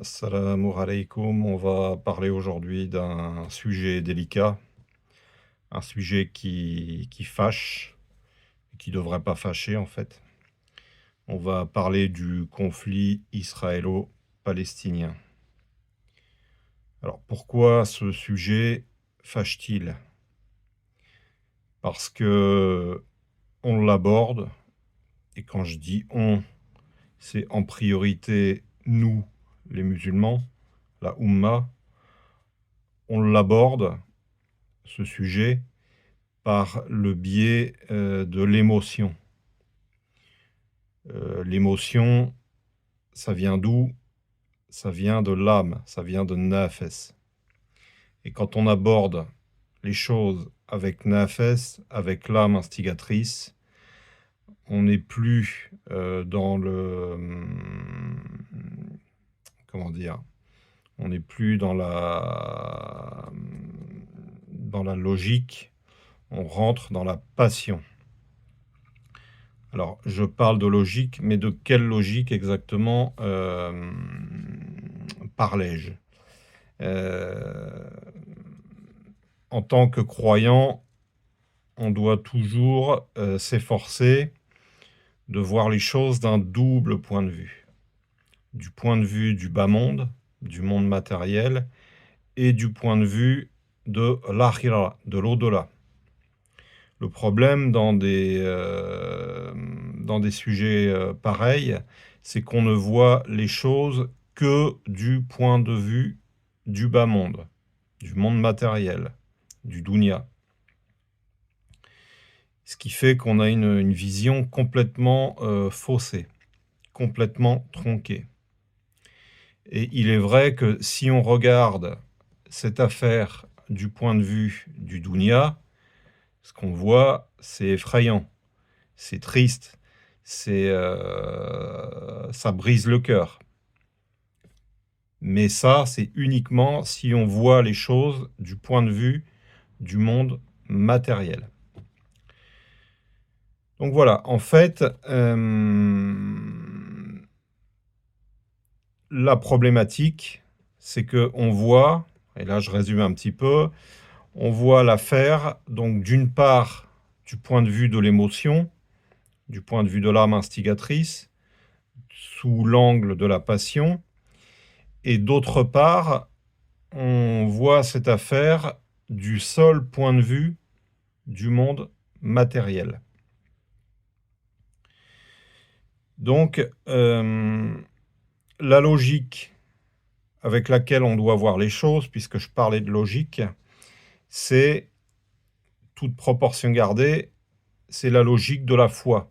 Assalamu alaikum. On va parler aujourd'hui d'un sujet délicat, un sujet qui fâche, et qui devrait pas fâcher en fait. On va parler du conflit israélo-palestinien. Alors pourquoi ce sujet fâche-t-il? Parce que on l'aborde, et quand je dis on, c'est en priorité nous, les musulmans, la Oumma, on l'aborde, ce sujet, par le biais de l'émotion. L'émotion, ça vient d'où? Ça vient de l'âme, ça vient de nafes. Et quand on aborde les choses avec nafes, avec l'âme instigatrice, on n'est plus dans le... comment dire? On n'est plus dans la logique, on rentre dans la passion. Alors, je parle de logique, mais de quelle logique exactement parlais-je? En tant que croyant, on doit toujours s'efforcer de voir les choses d'un double point de vue. Du point de vue du bas monde, du monde matériel, et du point de vue de l'akhira, de l'au-delà. Le problème dans des sujets pareils, c'est qu'on ne voit les choses que du point de vue du bas monde, du monde matériel, du dunya. Ce qui fait qu'on a une vision complètement faussée, complètement tronquée. Et il est vrai que si on regarde cette affaire du point de vue du dunya, ce qu'on voit, c'est effrayant, c'est triste, ça brise le cœur. Mais ça, c'est uniquement si on voit les choses du point de vue du monde matériel. Donc voilà, en fait, la problématique, c'est qu'on voit, et là je résume un petit peu, on voit l'affaire, donc d'une part, du point de vue de l'émotion, du point de vue de l'âme instigatrice, sous l'angle de la passion, et d'autre part, on voit cette affaire du seul point de vue du monde matériel. Donc, la logique avec laquelle on doit voir les choses, puisque je parlais de logique, c'est, toute proportion gardée, c'est la logique de la foi.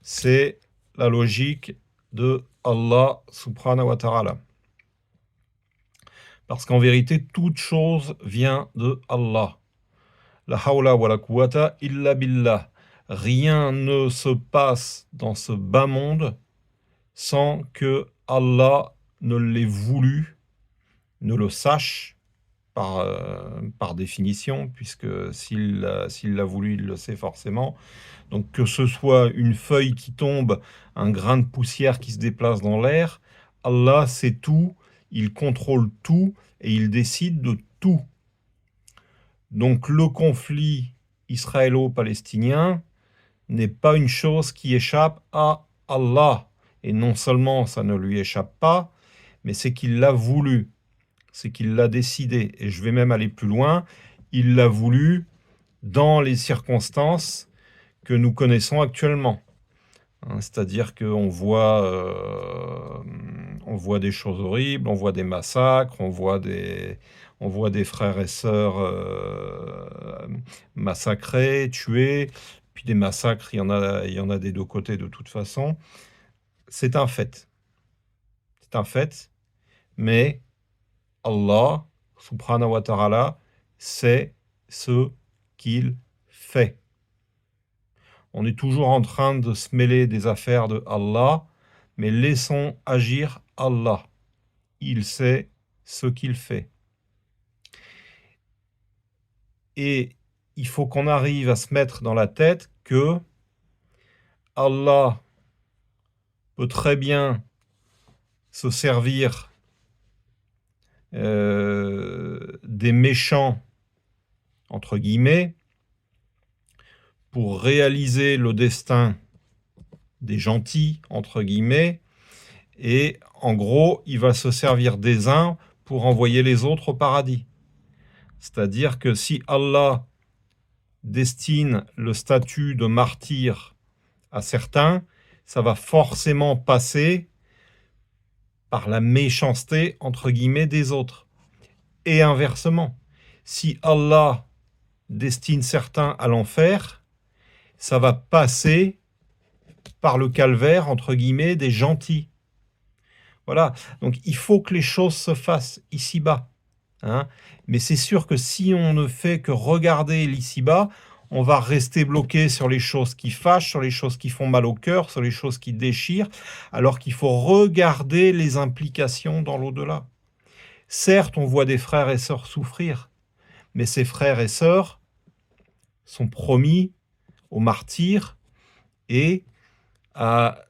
C'est la logique de Allah subhanahu wa ta'ala. Parce qu'en vérité, toute chose vient de Allah. La hawla wa la quwwata illa billah. Rien ne se passe dans ce bas monde sans que Allah ne l'ait voulu, ne le sache par définition, puisque s'il l'a voulu, il le sait forcément. Donc que ce soit une feuille qui tombe, un grain de poussière qui se déplace dans l'air, Allah sait tout, il contrôle tout et il décide de tout. Donc le conflit israélo-palestinien n'est pas une chose qui échappe à Allah. Et non seulement ça ne lui échappe pas, mais c'est qu'il l'a voulu, c'est qu'il l'a décidé. Et je vais même aller plus loin, il l'a voulu dans les circonstances que nous connaissons actuellement. C'est-à-dire qu'on on voit des choses horribles, on voit des massacres, on voit des frères et sœurs massacrés, tués, puis des massacres, il y en a des deux côtés de toute façon. C'est un fait. C'est un fait, mais Allah, subhanahu wa ta'ala, sait ce qu'il fait. On est toujours en train de se mêler des affaires de Allah, mais laissons agir Allah. Il sait ce qu'il fait. Et il faut qu'on arrive à se mettre dans la tête que Allah peut très bien se servir des méchants, entre guillemets, pour réaliser le destin des gentils, entre guillemets, et en gros, il va se servir des uns pour envoyer les autres au paradis. C'est-à-dire que si Allah destine le statut de martyr à certains, ça va forcément passer par la méchanceté, entre guillemets, des autres. Et inversement, si Allah destine certains à l'enfer, ça va passer par le calvaire, entre guillemets, des gentils. Voilà, donc il faut que les choses se fassent ici-bas. Hein. Mais c'est sûr que si on ne fait que regarder l'ici-bas, on va rester bloqué sur les choses qui fâchent, sur les choses qui font mal au cœur, sur les choses qui déchirent, alors qu'il faut regarder les implications dans l'au-delà. Certes, on voit des frères et sœurs souffrir, mais ces frères et sœurs sont promis aux martyrs et à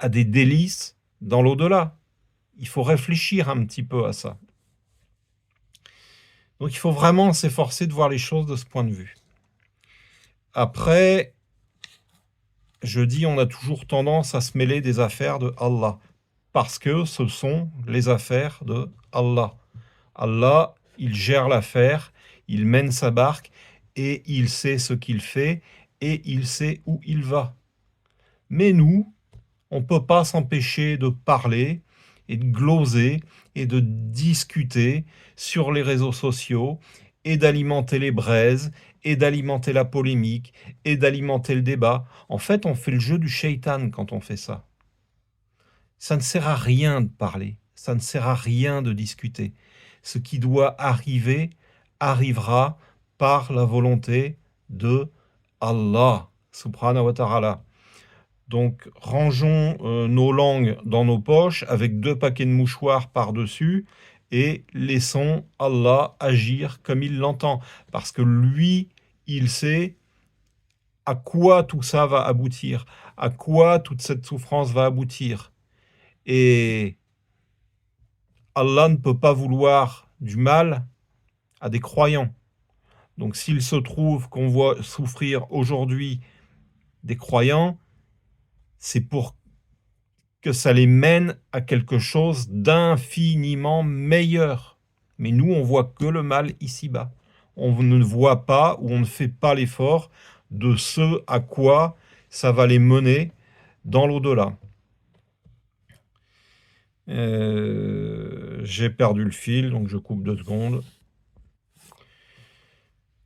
des délices dans l'au-delà. Il faut réfléchir un petit peu à ça. Donc il faut vraiment s'efforcer de voir les choses de ce point de vue. Après, je dis, on a toujours tendance à se mêler des affaires de Allah, parce que ce sont les affaires de Allah. Allah, il gère l'affaire, il mène sa barque, et il sait ce qu'il fait, et il sait où il va. Mais nous, on ne peut pas s'empêcher de parler, et de gloser, et de discuter sur les réseaux sociaux, et d'alimenter les braises, et d'alimenter la polémique, et d'alimenter le débat. En fait, on fait le jeu du shaitan quand on fait ça. Ça ne sert à rien de parler, ça ne sert à rien de discuter. Ce qui doit arriver, arrivera par la volonté de Allah, subhanahu wa ta'ala. Donc, rangeons nos langues dans nos poches avec 2 paquets de mouchoirs par-dessus et laissons Allah agir comme il l'entend. Parce que lui, il sait à quoi tout ça va aboutir, à quoi toute cette souffrance va aboutir. Et Allah ne peut pas vouloir du mal à des croyants. Donc, s'il se trouve qu'on voit souffrir aujourd'hui des croyants, c'est pour que ça les mène à quelque chose d'infiniment meilleur. Mais nous, on voit que le mal ici-bas. On ne voit pas ou on ne fait pas l'effort de ce à quoi ça va les mener dans l'au-delà. J'ai perdu le fil, donc je coupe 2 secondes.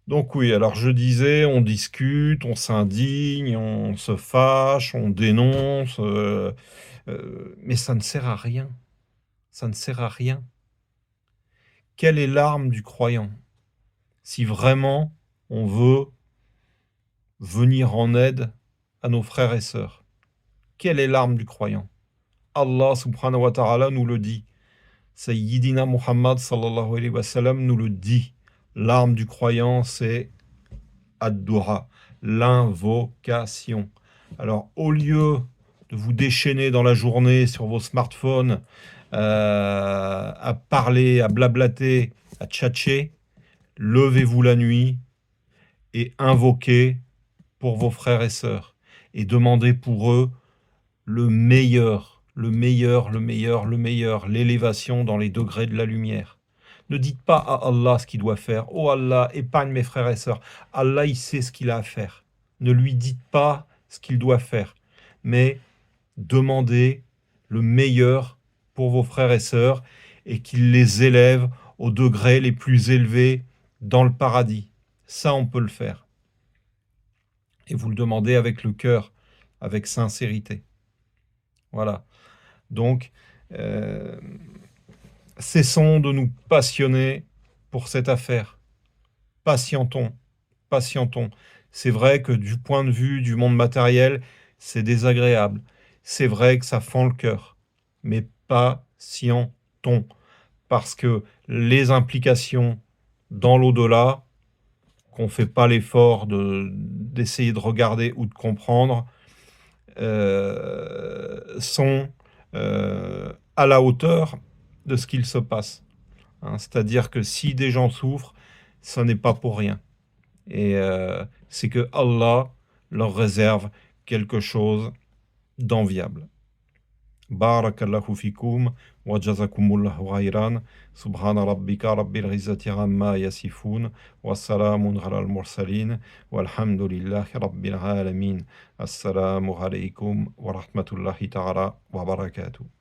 Donc oui, alors je disais, on discute, on s'indigne, on se fâche, on dénonce, mais ça ne sert à rien. Ça ne sert à rien. Quelle est l'arme du croyant? Si vraiment on veut venir en aide à nos frères et sœurs, quelle est l'arme du croyant? Allah subhanahu wa ta'ala nous le dit. Sayyidina Muhammad sallallahu alayhi wa sallam nous le dit. L'arme du croyant, c'est ad-dua, l'invocation. Alors, au lieu de vous déchaîner dans la journée sur vos smartphones, à parler, à blablater, à tchatcher, levez-vous la nuit et invoquez pour vos frères et sœurs et demandez pour eux le meilleur, le meilleur, le meilleur, le meilleur, l'élévation dans les degrés de la lumière. Ne dites pas à Allah ce qu'il doit faire. Oh Allah, épargne mes frères et sœurs. Allah, il sait ce qu'il a à faire. Ne lui dites pas ce qu'il doit faire. Mais demandez le meilleur pour vos frères et sœurs et qu'il les élève aux degrés les plus élevés dans le paradis. Ça, on peut le faire. Et vous le demandez avec le cœur, avec sincérité. Voilà. Donc, cessons de nous passionner pour cette affaire. Patientons, patientons. C'est vrai que du point de vue du monde matériel, c'est désagréable. C'est vrai que ça fend le cœur. Mais patientons. Parce que les implications dans l'au-delà, qu'on ne fait pas l'effort d'essayer de regarder ou de comprendre, sont à la hauteur de ce qu'il se passe. hein. C'est-à-dire que si des gens souffrent, ce n'est pas pour rien. Et c'est que Allah leur réserve quelque chose d'enviable. Barakallahu fikum wa jazakumullahu ghayran. Subhana rabbika rabbil izzati amma yasifun wa salamun ala al-mursalin walhamdulillahi rabbil alamin. Assalamu alaykum wa rahmatullahi ta'ala wa barakatuh.